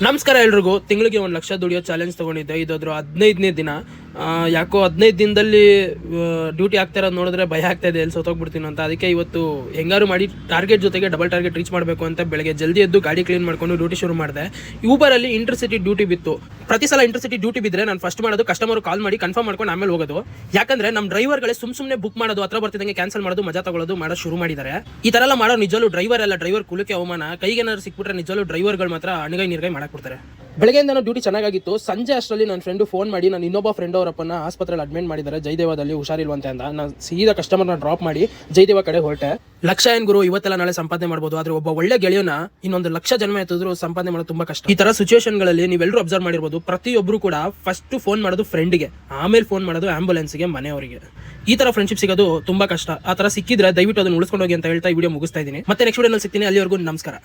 ನಮಸ್ಕಾರ ಎಲ್ರಿಗೂ. ತಿಂಗಳಿಗೆ 1 ಲಕ್ಷ ದುಡಿಯೋ ಚಾಲೆಂಜ್ ತೊಗೊಂಡಿದ್ದೆ. ಇದಾದ್ರು 15ನೇ ದಿನ. ಯಾಕೋ 15 ದಿನದಲ್ಲಿ ಡ್ಯೂಟಿ ಆಗ್ತಾ ಇರೋದು ನೋಡಿದ್ರೆ ಭಯ ಆಗ್ತಾ ಇದೆ, ಎಲ್ಲಿ ಸೋತೋಗ್ಬಿಡ್ತೀನಿ ಅಂತ. ಅದಕ್ಕೆ ಇವತ್ತು ಹೆಂಗಾರು ಮಾಡಿ ಟಾರ್ಗೆಟ್ ಜೊತೆಗೆ ಡಬಲ್ ಟಾರ್ಗೆಟ್ ರೀಚ್ ಮಾಡಬೇಕು ಅಂತ ಬೆಳಗ್ಗೆ ಜಲ್ದಿ ಎದ್ದು ಗಾಡಿ ಕ್ಲೀನ್ ಮಾಡ್ಕೊಂಡು ಡ್ಯೂಟಿ ಶುರು ಮಾಡಿದೆ. ಊಬರಲ್ಲಿ ಇಂಟರ್ಸಿಟಿ ಡ್ಯೂಟಿ ಬಿತ್ತು. ಪ್ರತಿ ಸಲ ಇಂಟರ್ಸಿಟಿ ಡ್ಯೂಟಿ ಬಿದ್ದರೆ ನಾನು ಫಸ್ಟ್ ಮಾಡೋದು ಕಸ್ಟಮರ್ ಕಾಲ್ ಮಾಡಿ ಕನ್ಫರ್ಮ್ ಮಾಡ್ಕೊಂಡು ಆಮೇಲೆ ಹೋಗೋದು. ಯಾಕಂದ್ರೆ ನಮ್ಮ ಡ್ರೈವರ್ಗಳೇ ಸುಮ್ಮನೆ ಬುಕ್ ಮಾಡೋದು, ಹತ್ರ ಬರ್ತಿದ್ದಂಗೆ ಕ್ಯಾನ್ಸಲ್ ಮಾಡೋದು, ಮಜಾ ತಗೊಳ್ಳೋದು ಮಾಡೋದು ಶುರು ಮಾಡಿದ್ದಾರೆ. ಈ ತರ ಎಲ್ಲ ಮಾಡೋ ನಿಜವೂ ಡ್ರೈವರ್ ಅಲ್ಲ, ಡ್ರೈವರ್ ಕುಲಕ್ಕೆ ಅವಮಾನ. ಕೈಗೇನಾದ್ರು ಸಿಕ್ಬಿಟ್ರೆ ನಿಜವೂ ಡ್ರೈವರ್ಗಳು ಮಾತ್ರ ಅಣಗೈ ನೀರ್ಗೈ ಮಾಡ್ಕೊಡ್ತಾರೆ. ಬೆಳಗ್ಗೆಯಿಂದ ಡ್ಯೂಟಿ ಚೆನ್ನಾಗಿತ್ತು. ಸಂಜೆ ಅಷ್ಟರಲ್ಲಿ ನನ್ನ ಫ್ರೆಂಡು ಫೋನ್ ಮಾಡಿ ನಾನು ಇನ್ನೊಬ್ಬ ಫ್ರೆಂಡ್ ಅವರಪ್ಪನ ಆಸ್ಪತ್ರೆಯಲ್ಲಿ ಅಡ್ಮಿಟ್ ಮಾಡಿದ್ದಾರೆ, ಜಯದೇವದಲ್ಲಿ ಹುಷಾರಿಲ್ವಂತೆ ಅಂತ. ನಾನು ಸೀದಾ ಕಸ್ಟಮರ್ನ ಡ್ರಾಪ್ ಮಾಡಿ ಜಯದೇವ ಕಡೆ ಹೊರಟೆ. ಲಕ್ಷ ಏನ್ ಗುರು, ಇವತ್ತೆಲ್ಲ ನಾಳೆ ಸಂಪಾದನೆ ಮಾಡ್ಬೋದು, ಆದ್ರೆ ಒಬ್ಬ ಒಳ್ಳೆ ಗೆಳೆಯನ 1 ಲಕ್ಷ ಜನ್ಮ ಎತ್ತಿದ್ರು ಸಂಪಾದನೆ ಮಾಡೋದು ತುಂಬಾ ಕಷ್ಟ. ಈ ತರ ಸಿಚುವೇಶನ್ಗಳಲ್ಲಿ ನೀವೆಲ್ಲರೂ ಅಬ್ಸರ್ವ್ ಮಾಡಿರ್ಬೋದು, ಪ್ರತಿಯೊಬ್ಬರು ಕೂಡ ಫಸ್ಟ್ ಫೋನ್ ಮಾಡೋದು ಫ್ರೆಂಡ್ಗೆ, ಆಮೇಲೆ ಫೋನ್ ಮಾಡೋದು ಆಂಬುಲೆನ್ಸ್ಗೆ, ಮನೆಯವರಿಗೆ. ಈ ತರ ಫ್ರೆಂಡ್ಶಿಪ್ ಸಿಗೋದು ತುಂಬಾ ಕಷ್ಟ. ಆ ತರ ಸಿಕ್ಕಿದ್ರೆ ದಯವಿಟ್ಟು ಅದನ್ನ ಉಳಿಸ್ಕೊಂಡು ಹೋಗಿ ಅಂತ ಹೇಳ್ತಾ ಈ ವಿಡಿಯೋ ಮುಗಿಸ್ತಾ ಇದ್ದೀನಿ. ಮತ್ತೆ ನೆಕ್ಸ್ಟ್ ವಿಡಿಯೋನಲ್ಲಿ ಸಿಗ್ತೀನಿ. ಅಲ್ಲಿವರೆಗೂ ನಮಸ್ಕಾರ.